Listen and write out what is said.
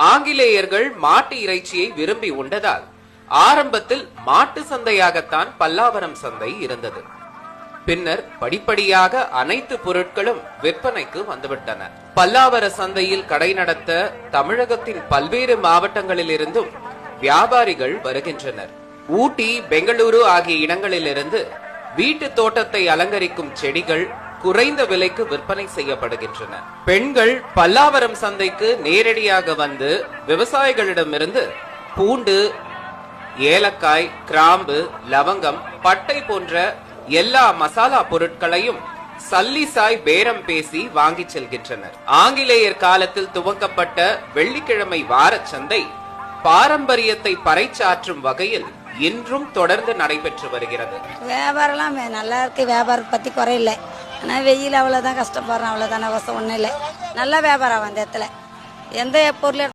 ஆங்கிலேயர்கள் மாட்டு இறைச்சியை விரும்பி உண்டதால் ஆரம்பத்தில் மாட்டு சந்தையாகத்தான் பல்லாவரம் சந்தை இருந்தது. பின்னர் படிப்படியாக அனைத்து பொருட்களும் விற்பனைக்கு வந்துவிட்டன. பல்லாவர சந்தையில் கடை நடத்த தமிழகத்தின் பல்வேறு மாவட்டங்களில் இருந்தும் வியாபாரிகள் வருகின்றனர். ஊட்டி, பெங்களூரு ஆகிய இடங்களிலிருந்து வீட்டு தோட்டத்தை அலங்கரிக்கும் செடிகள் குறைந்த விலைக்கு விற்பனை செய்யப்படுகின்றன. பெண்கள் பல்லாவரம் சந்தைக்கு நேரடியாக வந்து விவசாயிகளிடமிருந்து பூண்டு, ஏலக்காய், கிராம்பு, லவங்கம், பட்டை போன்ற எல்லா மசாலா பொருட்களையும் சல்லிசாய் பேரம் பேசி வாங்கி செல்கின்றனர். ஆங்கிலேயர் காலத்தில் துவக்கப்பட்ட வெள்ளிக்கிழமை வாரச் சந்தை பாரம்பரியத்தை பறைசாற்றும் வகையில் இன்றும் தொடர்ந்து நடைபெற்று வருகிறது. வியாபாரம்லாம் நல்லா இருக்கு, வியாபாரம் பத்தி குறையில்லை. ஆனா வெயில் அவ்வளவுதான் கஷ்டப்படுறோம், அவ்வளவுதான் அவசரம் ஒண்ணும் இல்லை. நல்ல வியாபாரம் அந்த இடத்துல எந்த பொருள்